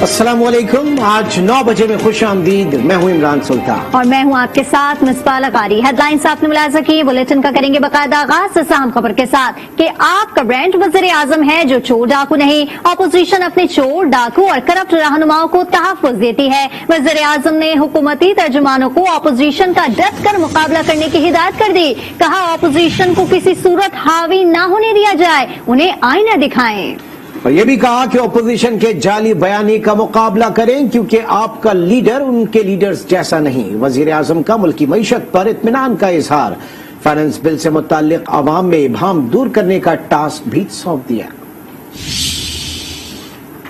السلام علیکم، آج 9 بجے میں خوش آمدید، میں ہوں عمران سلطان اور میں ہوں آپ کے ساتھ مصباح لقاری۔ ہیڈ لائنز آپ نے ملاحظہ کی، بلیٹن کا کریں گے باقاعدہ آغاز اس اہم خبر کے ساتھ کہ آپ کا برانڈ وزیر اعظم ہے جو چور ڈاکو نہیں۔ اپوزیشن اپنے چور ڈاکو اور کرپٹ رہنماؤں کو تحفظ دیتی ہے۔ وزیر اعظم نے حکومتی ترجمانوں کو اپوزیشن کا ڈٹ کر مقابلہ کرنے کی ہدایت کر دی۔ کہا اپوزیشن کو کسی صورت حاوی نہ ہونے دیا جائے، انہیں آئینہ دکھائیں۔ اور یہ بھی کہا کہ اپوزیشن کے جعلی بیانی کا مقابلہ کریں کیونکہ آپ کا لیڈر ان کے لیڈرز جیسا نہیں۔ وزیر اعظم کا ملکی معیشت پر اطمینان کا اظہار، فائنانس بل سے متعلق عوام میں ابہام دور کرنے کا ٹاسک بھی سونپ دیا۔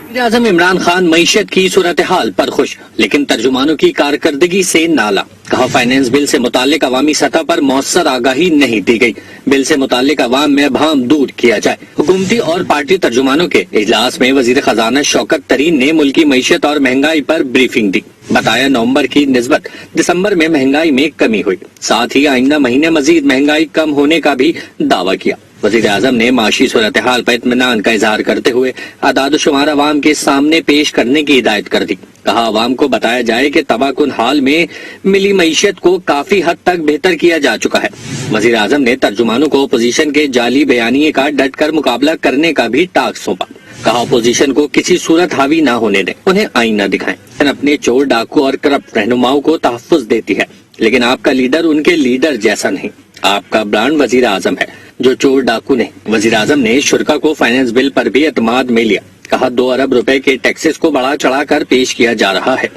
وزیر اعظم عمران خان معیشت کی صورتحال پر خوش، لیکن ترجمانوں کی کارکردگی سے نالا۔ کہا فائنانس بل سے متعلق عوامی سطح پر مؤثر آگاہی نہیں دی گئی، بل سے متعلق عوام میں ابہام دور کیا جائے۔ حکومتی اور پارٹی ترجمانوں کے اجلاس میں وزیر خزانہ شوکت طرین نے ملکی معیشت اور مہنگائی پر بریفنگ دی۔ بتایا نومبر کی نسبت دسمبر میں مہنگائی میں کمی ہوئی، ساتھ ہی آئندہ مہینے مزید مہنگائی کم ہونے کا بھی دعویٰ کیا۔ وزیر اعظم نے معاشی صورتحال پر اطمینان کا اظہار کرتے ہوئے اعداد و شمار عوام کے سامنے پیش کرنے کی ہدایت کر دی۔ کہا عوام کو بتایا جائے کہ تباہ کن حال میں ملی معیشت کو کافی حد تک بہتر کیا جا چکا ہے۔ وزیر اعظم نے ترجمانوں کو اپوزیشن کے جعلی بیانیے کا ڈٹ کر مقابلہ کرنے کا بھی ٹاسک سونپا۔ کہا اپوزیشن کو کسی صورت حاوی نہ ہونے دیں، انہیں آئینہ دکھائیں۔ اپنے چور ڈاکو اور کرپٹ رہنماؤں کو تحفظ دیتی ہے، لیکن آپ کا لیڈر ان کے لیڈر جیسا نہیں۔ آپ کا برانڈ وزیر اعظم ہے جو چور ڈاکو نہیں۔ وزیر اعظم نے شرکا کو فائنانس بل پر بھی اعتماد میں لیا۔ کہا 2 ارب روپے کے ٹیکسز کو بڑھا چڑھا کر پیش کیا جا رہا ہے۔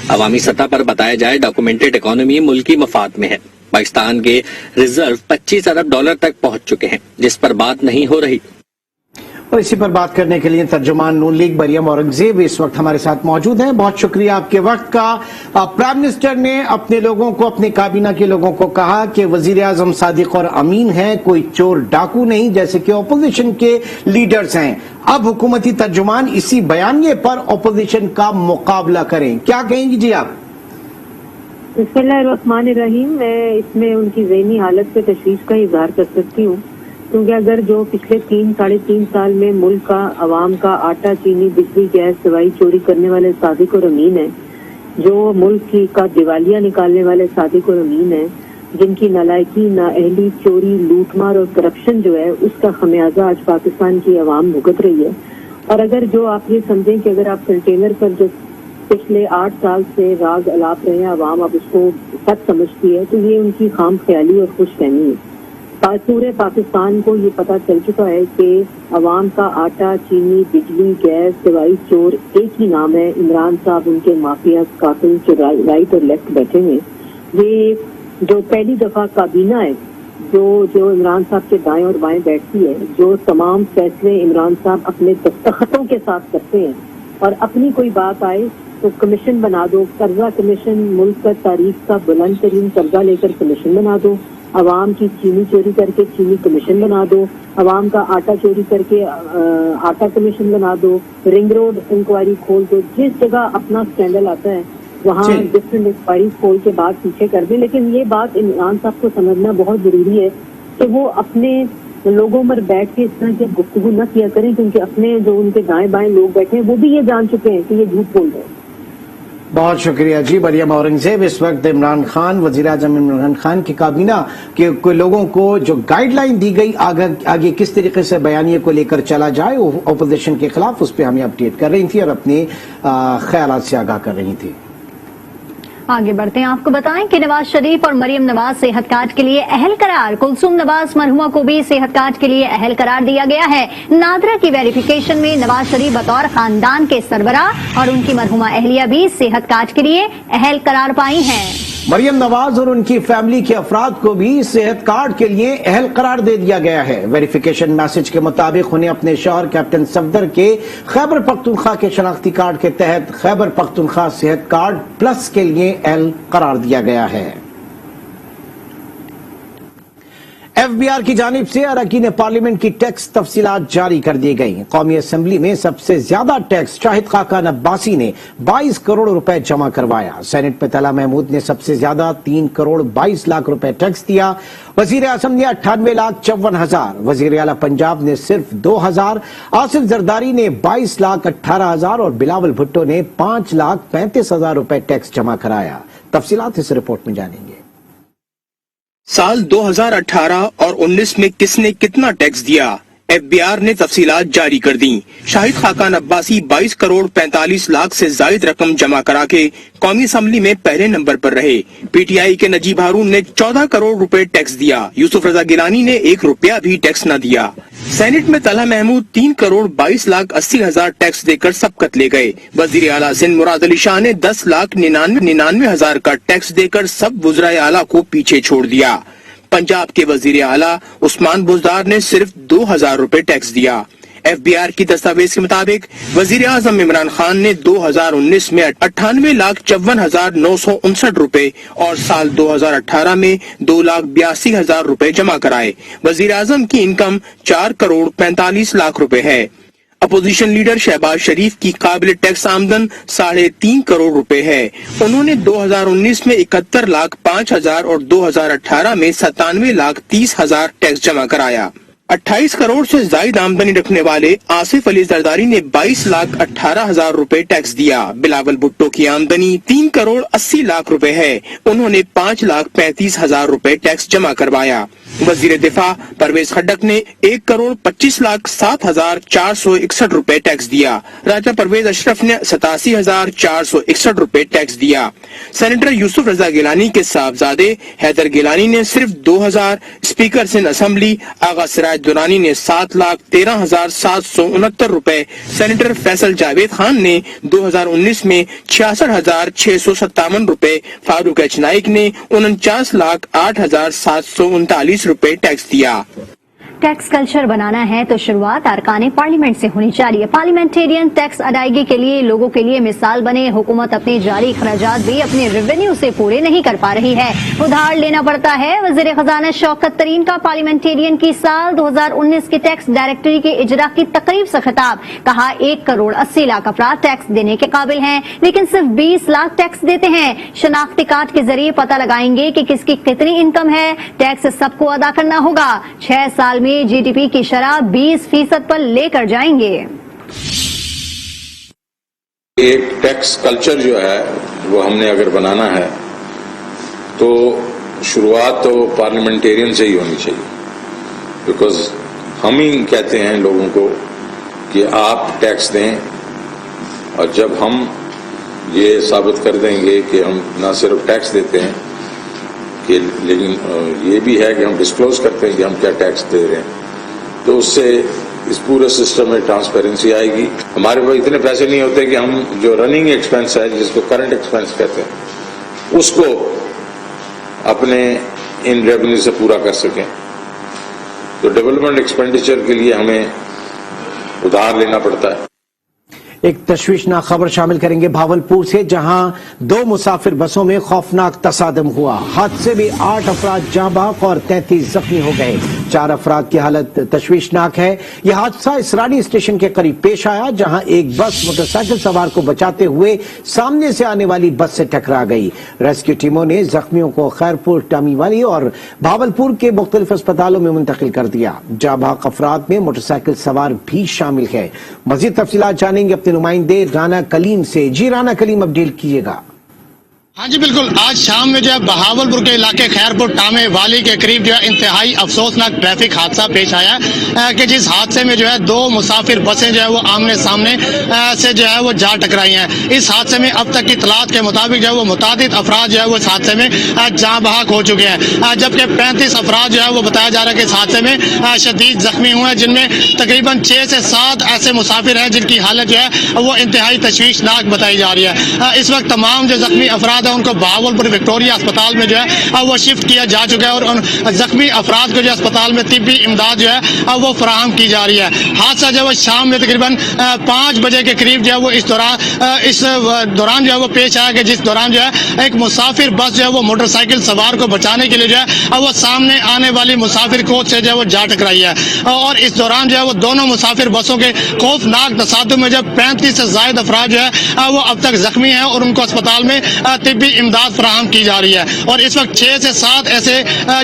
عوامی سطح پر بتایا جائے ڈاکومنٹڈ اکانومی ملکی مفاد میں ہے۔ پاکستان کے ریزرو 25 ارب ڈالر تک پہنچ چکے ہیں، جس پر بات نہیں ہو رہی۔ اور اسی پر بات کرنے کے لیے ترجمان نون لیگ مریم اورنگزیب اس وقت ہمارے ساتھ موجود ہیں۔ بہت شکریہ آپ کے وقت کا۔ پرائم منسٹر نے اپنے لوگوں کو، اپنے کابینہ کے لوگوں کو کہا کہ وزیر اعظم صادق اور امین ہیں، کوئی چور ڈاکو نہیں جیسے کہ اپوزیشن کے لیڈرز ہیں۔ اب حکومتی ترجمان اسی بیانیے پر اپوزیشن کا مقابلہ کریں، کیا کہیں گی جی آپ؟ بسم اللہ الرحمن الرحیم۔ میں اس میں ان کی ذہنی حالت پہ تشویش کا اظہار کر سکتی ہوں، کیونکہ اگر جو پچھلے 3-3.5 سال میں ملک کا، عوام کا آٹا، چینی، بجلی، گیس، دوائی چوری کرنے والے صادق اور امین ہیں، جو ملک کی کا دیوالیہ نکالنے والے صادق اور امین ہیں، جن کی نالائکی، نااہلی، چوری، لوٹ مار اور کرپشن جو ہے اس کا خمیازہ آج پاکستان کی عوام بھگت رہی ہے۔ اور اگر جو آپ یہ سمجھیں کہ اگر آپ کنٹینر پر جو پچھلے 8 سال سے راگ الاپ رہے ہیں عوام اب اس کو سچ سمجھتی ہے، تو یہ ان کی خام خیالی اور خوش فہمی ہے۔ پورے پاکستان کو یہ پتہ چل چکا ہے کہ عوام کا آٹا، چینی، بجلی، گیس، دوائی چور ایک ہی نام ہے، عمران صاحب، ان کے مافیا قاتل جو رائٹ اور لیفٹ بیٹھے ہوئے۔ یہ جو پہلی دفعہ کابینہ ہے جو عمران صاحب کے دائیں اور بائیں بیٹھتی ہے، جو تمام فیصلے عمران صاحب اپنے دستخطوں کے ساتھ کرتے ہیں، اور اپنی کوئی بات آئے تو کمیشن بنا دو، قرضہ کمیشن، ملک کا تاریخ کا بلند ترین قرضہ لے کر کمیشن بنا دو، عوام کی چینی چوری کر کے چینی کمیشن بنا دو، عوام کا آٹا چوری کر کے آٹا کمیشن بنا دو، رنگ روڈ انکوائری کھول دو، جس جگہ اپنا اسکینڈل آتا ہے وہاں ڈفرینٹ انکوائری کھول کے بعد پیچھے کر دیں۔ لیکن یہ بات عمران صاحب کو سمجھنا بہت ضروری ہے کہ وہ اپنے لوگوں پر بیٹھ کے اس طرح کی گفتگو نہ کیا کریں، کیونکہ اپنے جو ان کے دائیں بائیں لوگ بیٹھے ہیں وہ بھی یہ جان چکے ہیں کہ یہ جھوٹ بول رہے ہیں۔ بہت شکریہ جی مریم اورنگزیب۔ اس وقت عمران خان، وزیر اعظم عمران خان کی کابینہ کے لوگوں کو جو گائیڈ لائن دی گئی آگے کس طریقے سے بیانیے کو لے کر چلا جائے اپوزیشن کے خلاف، اس پہ ہمیں اپڈیٹ کر رہی تھی اور اپنے خیالات سے آگاہ کر رہی تھی۔ آگے بڑھتے ہیں، آپ کو بتائیں کہ نواز شریف اور مریم نواز صحت کارڈ کے لیے اہل قرار۔ کلثوم نواز مرحومہ کو بھی صحت کارڈ کے لیے اہل قرار دیا گیا ہے۔ نادرہ کی ویریفیکیشن میں نواز شریف بطور خاندان کے سربراہ اور ان کی مرحومہ اہلیہ بھی صحت کارڈ کے لیے اہل قرار پائی ہیں۔ مریم نواز اور ان کی فیملی کے افراد کو بھی صحت کارڈ کے لیے اہل قرار دے دیا گیا ہے۔ ویریفیکیشن میسج کے مطابق انہیں اپنے شوہر کیپٹن صفدر کے خیبر پختونخوا کے شناختی کارڈ کے تحت خیبر پختونخوا صحت کارڈ پلس کے لیے اہل قرار دیا گیا ہے۔ FBR की जानिब से अरकान पार्लियामेंट की टैक्स तफसीलात जारी कर दी गई। कौमी असम्बली में सबसे ज्यादा टैक्स शाहिद खाकान अब्बासी ने 22 करोड़ रुपए जमा करवाया। सेनेट में तला महमूद ने सबसे ज्यादा 3 करोड़ 22 लाख रुपए टैक्स दिया। वजीर आजम ने 98,54,000, वजीर आला पंजाब ने सिर्फ 2,000, आसिफ जरदारी ने 22,18,000 और बिलावल भुट्टो ने 5,35,000 रुपए टैक्स जमा कराया। तफसीलात इस रिपोर्ट में जानेंगे। साल 2018 और 19 में किसने कितना टैक्स दिया, FBR ने तफसीलात जारी कर दी। शाहिद खाकान अब्बासी 22 करोड़ 45 लाख से जायद रकम जमा करा के कौमी असम्बली में पहले नंबर पर रहे। PTI के नजीब हारून ने 14 करोड़ रुपए टैक्स दिया। यूसुफ रजा गिलानी ने 1 रुपया भी टैक्स न दिया। सेनेट में तला महमूद 3 करोड़ 22 लाख 80 हजार टैक्स देकर सबकत ले गए। वजीर आला सिंध मुराद अली शाह ने 10 लाख 99 हजार का टैक्स देकर सब वज़राए आला को पीछे छोड़ दिया। पंजाब के वजीर आला उस्मान बुज़दार ने सिर्फ 2,000 रुपए टैक्स दिया। FBR की दस्तावेज के मुताबिक वजीर आजम इमरान खान ने 2019 में 98,54,959 रुपए और साल 2018 में 2,82,000 रुपए जमा कराए। वजीर आजम की इनकम 4 करोड़ 45 लाख रुपए है। अपोजिशन लीडर शहबाज शरीफ की काबिल टैक्स आमदन 3.5 करोड़ रुपए है। उन्होंने 2019 में 71,05,000 और 2018 में 97,30,000 टैक्स जमा कराया। 28 करोड़ से ज्यादा आमदनी रखने वाले आसिफ अली जरदारी ने 22,18,000 रुपए टैक्स दिया। बिलावल भुट्टो की आमदनी 3 करोड़ 80 लाख रुपए है। उन्होंने 5,35,000 रुपए टैक्स जमा करवाया। वजीर दिफा परवेज खड्डक ने 1 करोड़ 25 लाख 7,461 रुपए टैक्स दिया। राजा परवेज अशरफ ने 87,461 रुपए टैक्स दिया। सेनेटर यूसुफ रजा गिलानी के साहबजादे हैदर गिलानी ने सिर्फ 2,000, स्पीकर सिंध असेंबली आगा सिराज दुरानी ने 7,13,769 रुपए, सेनेटर फैसल जावेद खान ने 2019 में 66,657 रुपए, फारूक एच नाइक ने 49,08,739 रुपए टैक्स दिया। टैक्स कल्चर बनाना है तो शुरुआत अरकान पार्लियामेंट से होनी चाहिए। पार्लियामेंटेरियन टैक्स अदायगी के लिए लोगों के लिए मिसाल बने। हुकूमत अपने जारी खराजात भी अपने रेवेन्यू से पूरे नहीं कर पा रही है, उधार लेना पड़ता है। वजीर खजाना शौकत तरीन का पार्लियामेंटेरियन की साल 2019 की टैक्स डायरेक्टरी के इजरा की तकरीब से खिताब। कहा 1 करोड़ 80 लाख अफराद टैक्स देने के काबिल हैं, लेकिन सिर्फ 20 लाख टैक्स देते हैं। शनाख्ती कार्ड के जरिए पता लगाएंगे कि किसकी कितनी इनकम है। टैक्स सबको अदा करना होगा। 6 साल में GDP की शरह 20% पर लेकर जाएंगे। एक टैक्स कल्चर जो है वो हमने अगर बनाना है तो शुरुआत तो पार्लियामेंटेरियन से ही होनी चाहिए, बिकॉज हम ही कहते हैं लोगों को कि आप टैक्स दें, और जब हम ये साबित कर देंगे कि हम न सिर्फ टैक्स देते हैं कि लेकिन ये भी है कि हम डिस्क्लोज करते हैं कि हम क्या टैक्स दे रहे हैं, तो उससे इस पूरे सिस्टम में ट्रांसपेरेंसी आएगी। हमारे पास इतने पैसे नहीं होते कि हम जो रनिंग एक्सपेंस है, जिसको करंट एक्सपेंस कहते हैं, उसको अपने इन रेवेन्यू से पूरा कर सकें। तो डेवलपमेंट एक्सपेंडिचर के लिए हमें उधार लेना पड़ता है। एक तशवीशनाक खबर शामिल करेंगे भावलपुर से, जहां 2 मुसाफिर बसों में खौफनाक तसादम हुआ। हादसे में 8 अफराद जाँ बहक और 33 जख्मी हो गए। 4 अफराद की हालत तशवीशनाक है। यह हादसा इसरानी स्टेशन के करीब पेश आया, जहां एक बस मोटरसाइकिल सवार को बचाते हुए सामने से आने वाली बस से टकरा गई। रेस्क्यू टीमों ने जख्मियों को खैरपुर, टामीवाली और भावलपुर के मुख्तलिफ अस्पतालों में मुंतकिल कर दिया। जाँ बहक अफराद में मोटरसाइकिल सवार भी शामिल है। मजीद तफसीलात जानेंगे अपने नुमाइंदे राना कलीम से। जी राना कलीम, अपडेट कीजिएगा। हाँ जी बिल्कुल, आज शाम में जो है बहावलपुर के इलाके खैरपुर टामे वाली के करीब जो है इंतहाई अफसोसनाक ट्रैफिक हादसा पेश आया कि जिस हादसे में जो है 2 मुसाफिर बसें जो है वो आमने सामने से जो है वो जा टकराई हैं। इस हादसे में अब तक की इतलात के मुताबिक जो है वो मुतादिद अफराद जो है वो इस हादसे में जाँ बहक हो चुके हैं, जबकि 35 अफराद जो है वो बताया जा रहा है कि इस हादसे में शदीद जख्मी हुए हैं, जिनमें तकरीबन 6 से 7 ऐसे मुसाफिर हैं जिनकी हालत जो है वो इंतहाई तशवीशनाक बताई जा रही है। इस वक्त तमाम जो जख्मी अफराद अफराद है उनको बहावलपुर विक्टोरिया अस्पताल में जो है वो शिफ्ट किया जा चुका है और उन जख्मी अफराद को जो अस्पताल में तिब्बी इमदाद जो है वो फराहम की जा रही है। हादसा जो है वो शाम में तकरीबन 5 बजे के करीब जो है वो इस दौरान जो है वो पेश आया कि जिस दौरान जो है एक मुसाफिर बस जो है वो मोटरसाइकिल सवार को बचाने के लिए जो है वो सामने आने वाली मुसाफिर कोच से जो है वो जा टकराई है और इस दौरान जो है वो दोनों मुसाफिर बसों के खौफनाक तसादुम में जो 35 से ज्यादा अफराद जो है वो अब तक जख्मी हैं और उनको अस्पताल में तिब्बी इमदाद फराहम की जा रही है और इस वक्त 6 से 7 ऐसे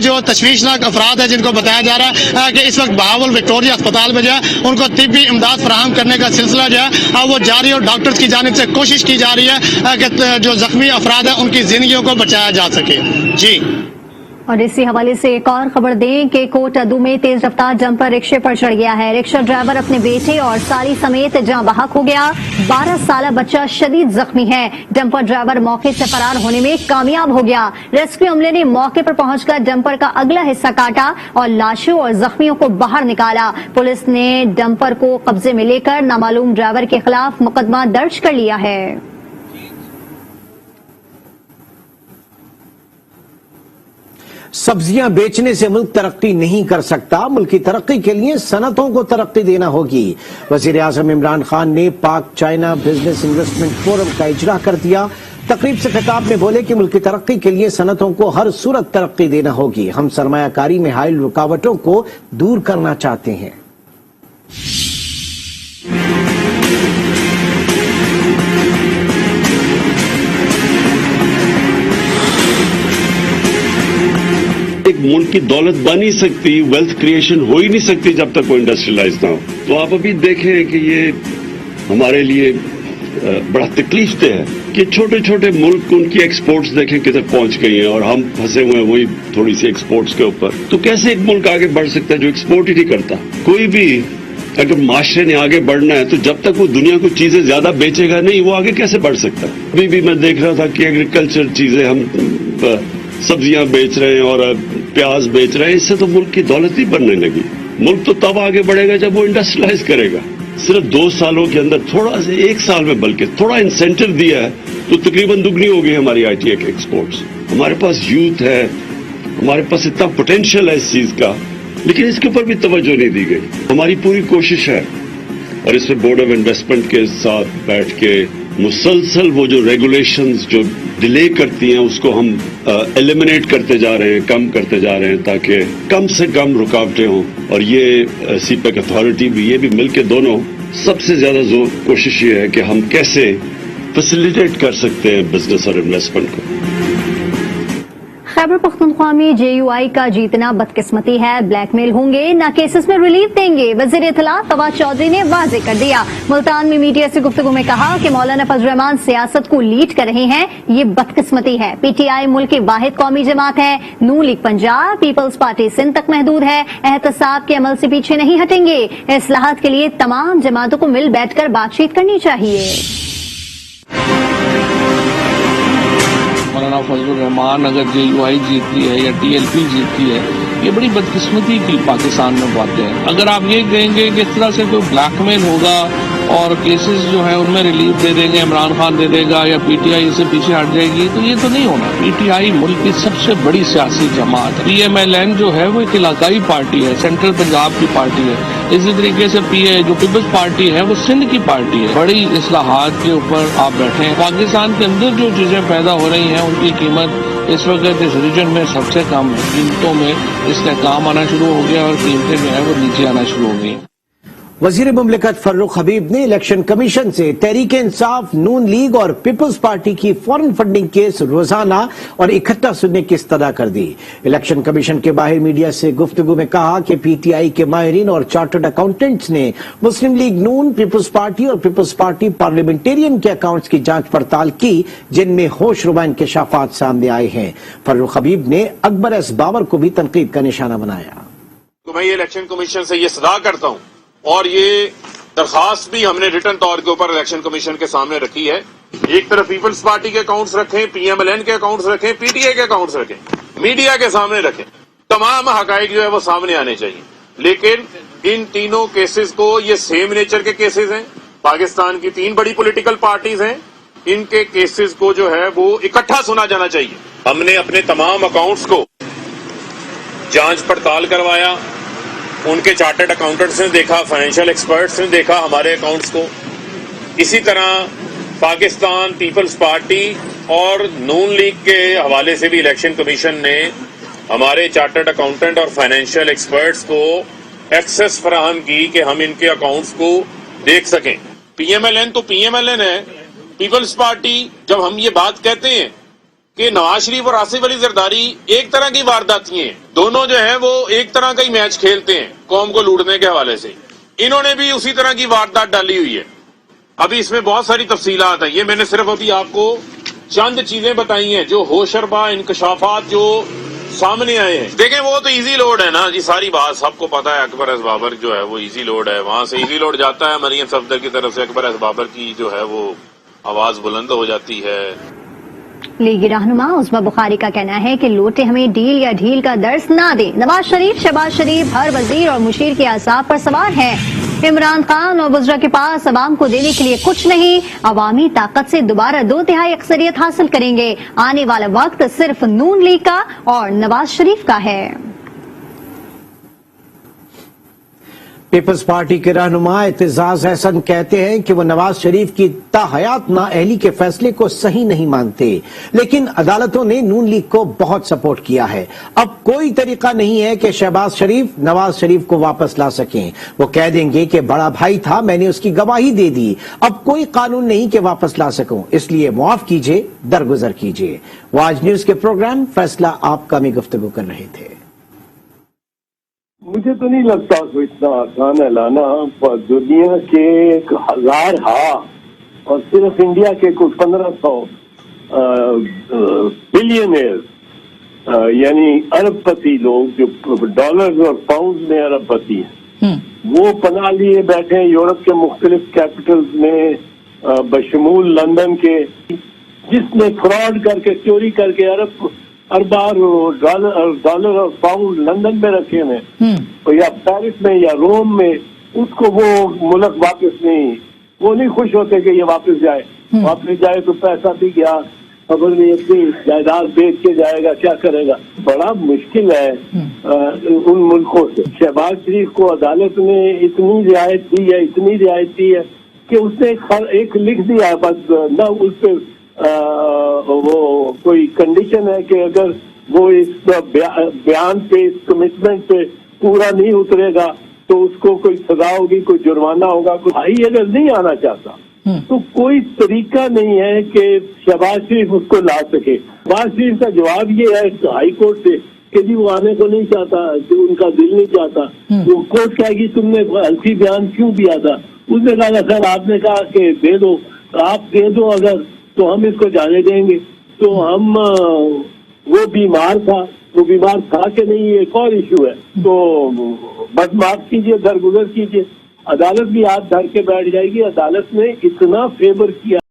जो तशवीशनाक अफराद है जिनको बताया जा रहा है कि इस वक्त बहावल विक्टोरिया अस्पताल में जो है उनको तिब्बी इमदाद फराहम करने का सिलसिला जो है वो जारी और डॉक्टर्स की जानिब से कोशिश की जा रही है कि जो जख्मी अफराद है उनकी जिंदगियों को बचाया जा सके। जी और इसी हवाले से एक और खबर दें कि कोटअदू में तेज रफ्तार डंपर रिक्शे पर चढ़ गया है। रिक्शा ड्राइवर अपने बेटे और साली समेत जहां बहक हो गया। 12 साल बच्चा शदीद जख्मी है। डंपर ड्राइवर मौके से फरार होने में कामयाब हो गया। रेस्क्यू अमले ने मौके पर पहुंचकर डंपर का अगला हिस्सा काटा और लाशों और जख्मियों को बाहर निकाला। पुलिस ने डंपर को कब्जे में लेकर नामालूम ड्राइवर के खिलाफ मुकदमा दर्ज कर लिया है। सब्जियां बेचने से मुल्क तरक्की नहीं कर सकता। मुल्क की तरक्की के लिए सनतों को तरक्की देना होगी। वजीर आजम इमरान खान ने पाक चाइना बिजनेस इन्वेस्टमेंट फोरम का इजरा कर दिया। तकरीब से खिताब में बोले कि मुल्क की तरक्की के लिए सनतों को हर सूरत तरक्की देना होगी। हम सरमायाकारी में हाइल रुकावटों को दूर करना चाहते हैं। एक मुल्क की दौलत बन ही सकती, वेल्थ क्रिएशन हो ही नहीं सकती जब तक वो इंडस्ट्रियलाइज ना हो। तो आप अभी देखें कि ये हमारे लिए बड़ा तकलीफ दे है कि छोटे छोटे मुल्क उनकी एक्सपोर्ट्स देखें किधर पहुंच गई हैं और हम फंसे हुए हैं वही थोड़ी सी एक्सपोर्ट्स के ऊपर। तो कैसे एक मुल्क आगे बढ़ सकता है जो एक्सपोर्ट ही नहीं करता? कोई भी अगर माशरे ने आगे बढ़ना है तो जब तक वो दुनिया को चीजें ज्यादा बेचेगा नहीं, वो आगे कैसे बढ़ सकता है? अभी भी मैं देख रहा था कि एग्रीकल्चर चीजें हम सब्जियां बेच रहे हैं और प्याज बेच रहे हैं, इससे तो मुल्क की दौलत ही बनने लगी। मुल्क तो तब आगे बढ़ेगा जब वो इंडस्ट्रियलाइज करेगा। सिर्फ 2 सालों के अंदर थोड़ा से 1 साल में बल्कि थोड़ा इंसेंटिव दिया है तो तकरीबन दुगनी हो गई हमारी आईटी के एक्सपोर्ट्स। हमारे पास यूथ है, हमारे पास इतना पोटेंशियल है इस चीज का, लेकिन इसके ऊपर भी तवज्जो नहीं दी गई। हमारी पूरी कोशिश है और इसमें बोर्ड ऑफ इन्वेस्टमेंट के साथ बैठ के मुसलसल वो जो रेगुलेशंस जो डिले करती हैं उसको हम एलिमिनेट करते जा रहे हैं, कम करते जा रहे हैं ताकि कम से कम रुकावटें हों। और ये सीपेक अथॉरिटी भी, ये भी मिलके दोनों सबसे ज्यादा जोर कोशिश ये है कि हम कैसे फैसिलिटेट कर सकते हैं बिजनेस और इन्वेस्टमेंट को। खैबर पख्तूनख्वा में JUI का जीतना बदकिस्मती है। ब्लैकमेल होंगे, न केसेस में रिलीफ देंगे। वजीर इत्तलात फवाद चौधरी ने वाजे कर दिया। मुल्तान में मीडिया से गुफ्तगू में कहा कि मौलाना फजल रहमान सियासत को लीड कर रहे हैं, ये बदकिस्मती है। PTI मुल्क की वाहिद कौमी जमात है। नून लीग पंजाब, पीपल्स पार्टी सिंध तक महदूद है। एहतसाब के अमल से पीछे नहीं हटेंगे। इस्लाहात के लिए तमाम जमातों को मिल बैठकर बातचीत करनी चाहिए। मौलाना फजल रहमान अगर JUI जीतती है या TLP जीतती है, ये बड़ी बदकिस्मती की पाकिस्तान में बातें हैं। अगर आप ये कहेंगे कि इस तरह से कोई ब्लैकमेल होगा और केसेस जो है उनमें रिलीफ दे देंगे, इमरान खान दे देगा या PTI इससे पीछे हट जाएगी, तो ये तो नहीं होना। PTI मुल्क की सबसे बड़ी सियासी जमात है। PMLN जो है वो एक इलाकाई पार्टी है, सेंट्रल पंजाब की पार्टी है। इसी तरीके से PA जो पीपल्स पार्टी है वो सिंध की पार्टी है। बड़ी इस्लाहात के ऊपर आप बैठे हैं। पाकिस्तान के अंदर जो चीजें पैदा हो रही हैं उनकी कीमत इस वक्त इस रीजन में सबसे कम है। कीमतों में इस्तेहकाम आना शुरू हो गया और कीमतें जो है वो नीचे आना शुरू हो गई। वजीर मुमलिकत फर्रुख हबीब ने इलेक्शन कमीशन से तहरीक इंसाफ, नून लीग और पीपल्स पार्टी की फॉरेन फंडिंग केस रोजाना और इकट्ठा सुनने की इस्तदा कर दी। इलेक्शन कमीशन के बाहर मीडिया से गुफ्तगू में कहा कि PTI के माहिरीन और चार्टर्ड अकाउंटेंट्स ने मुस्लिम लीग नून, पीपल्स पार्टी और पीपल्स पार्टी पार्लियामेंटेरियन के अकाउंट्स की जांच पड़ताल की, जिनमें होशरुबा इंकशाफात सामने आए हैं। फर्रुख हबीब ने अकबर एस बाबर को भी तनकीद का निशाना बनाया। तो मैं ये इलेक्शन कमीशन से ये सलाह करता हूँ और ये दरखास्त भी हमने रिटर्न तौर के ऊपर इलेक्शन कमीशन के सामने रखी है। एक तरफ पीपल्स पार्टी के अकाउंट्स रखें, PMLN के अकाउंट्स रखें, PTI के अकाउंट्स रखें, मीडिया के सामने रखें, तमाम हकाइक जो है वो सामने आने चाहिए। लेकिन इन तीनों केसेस को, ये सेम नेचर के केसेस हैं। पाकिस्तान की 3 बड़ी पॉलिटिकल पार्टीज हैं, इनके केसेस को जो है वो इकट्ठा सुना जाना चाहिए। हमने अपने तमाम अकाउंट्स को जांच पड़ताल करवाया, उनके चार्टर्ड अकाउंटेंट्स ने देखा, फाइनेंशियल एक्सपर्ट्स ने देखा हमारे अकाउंट्स को। इसी तरह पाकिस्तान पीपल्स पार्टी और नून लीग के हवाले से भी इलेक्शन कमीशन ने हमारे चार्टर्ड अकाउंटेंट और फाइनेंशियल एक्सपर्ट्स को एक्सेस फराहम की कि हम इनके अकाउंट्स को देख सकें। पीएमएलएन तो पीएमएलएन है, पीपल्स पार्टी जब हम ये बात कहते हैं कि नवाज शरीफ और आसिफ अली जरदारी एक तरह की वारदाती हैं, दोनों जो है वो एक तरह का ही मैच खेलते हैं कौम को लूटने के हवाले से, इन्होंने भी उसी तरह की वारदात डाली हुई है। अभी इसमें बहुत सारी तफसीलात हैं, ये मैंने सिर्फ अभी आपको चंद चीजें बताई हैं जो होशरबा इंकशाफात जो सामने आए हैं। देखें वो तो इजी लोड है ना जी, सारी बात सबको पता है। अकबर एस बाबर जो है वो इजी लोड है, वहां से इजी लोड जाता है मरियम सफदर की तरफ से, अकबर एस बाबर की जो है वो आवाज बुलंद हो जाती है। लीगी रहनुमा उस्मा बुखारी का कहना है कि लूटे हमें डील या ढील का दर्स ना दे। नवाज शरीफ, शहबाज शरीफ हर वजीर और मुशीर के आसाब पर सवार हैं। इमरान खान और बुजरा के पास अवाम को देने के लिए कुछ नहीं, अवामी ताकत से दोबारा 2/3 अक्सरियत हासिल करेंगे। आने वाला वक्त सिर्फ नून लीग का और नवाज शरीफ का है। पीपल्स पार्टी के रहनुमा एतजाज हसन कहते हैं कि वो नवाज शरीफ की ताहयात नाअहली के फैसले को सही नहीं मानते, लेकिन अदालतों ने नून लीग को बहुत सपोर्ट किया है। अब कोई तरीका नहीं है कि शहबाज शरीफ नवाज शरीफ को वापस ला सकें। वो कह देंगे कि बड़ा भाई था, मैंने उसकी गवाही दे दी, अब कोई कानून नहीं कि वापस ला सकूं, इसलिए मुआफ कीजिए, दरगुजर कीजिए। वो आज न्यूज के प्रोग्राम फैसला आपका में गुफ्तगू कर रहे थे। मुझे तो नहीं लगता वो इतना आसान है लाना। दुनिया के 1000 और सिर्फ इंडिया के कुछ 1500 बिलियनियर यानी अरबपति लोग जो डॉलर्स और पाउंड में अरबपति हैं, वो पनाह लिए बैठे हैं यूरोप के मुख्तलिफ कैपिटल्स में बशमूल लंदन के, जिसने फ्रॉड करके चोरी करके अरबार डॉलर और पाउंड लंदन में रखे हैं, तो या पेरिस में या रोम में, उसको वो मुल्क वापस नहीं, वो नहीं खुश होते कि ये वापस जाए। वापस जाए तो पैसा भी गया, खबर नहीं, अपनी जायदाद बेच के जाएगा, क्या करेगा। बड़ा मुश्किल है उन मुल्कों से। शहबाज शरीफ को अदालत ने इतनी रियायत दी है कि उसने एक लिख दिया है, बस न उस पर वो कोई कंडीशन है कि अगर वो इस बयान पे, इस कमिटमेंट पे पूरा नहीं उतरेगा तो उसको कोई सजा होगी, कोई जुर्माना होगा। कोई भाई अगर नहीं आना चाहता तो कोई तरीका नहीं है कि शहबाज शरीफ उसको ला सके। शहबाज शरीफ का जवाब ये है हाई कोर्ट से कि जी वो आने को नहीं चाहता, कि उनका दिल नहीं चाहता। वो कोर्ट कहेगी तुमने हल्की बयान क्यों दिया था। उसने कहा सर आपने कहा कि दे दो, आप दे दो अगर तो हम इसको जाने देंगे। तो हम वो बीमार था, वो बीमार था कि नहीं, एक और इशू है। तो बस माफ कीजिए, दरगुजर कीजिए। अदालत भी हाथ धर के बैठ जाएगी। अदालत ने इतना फेवर किया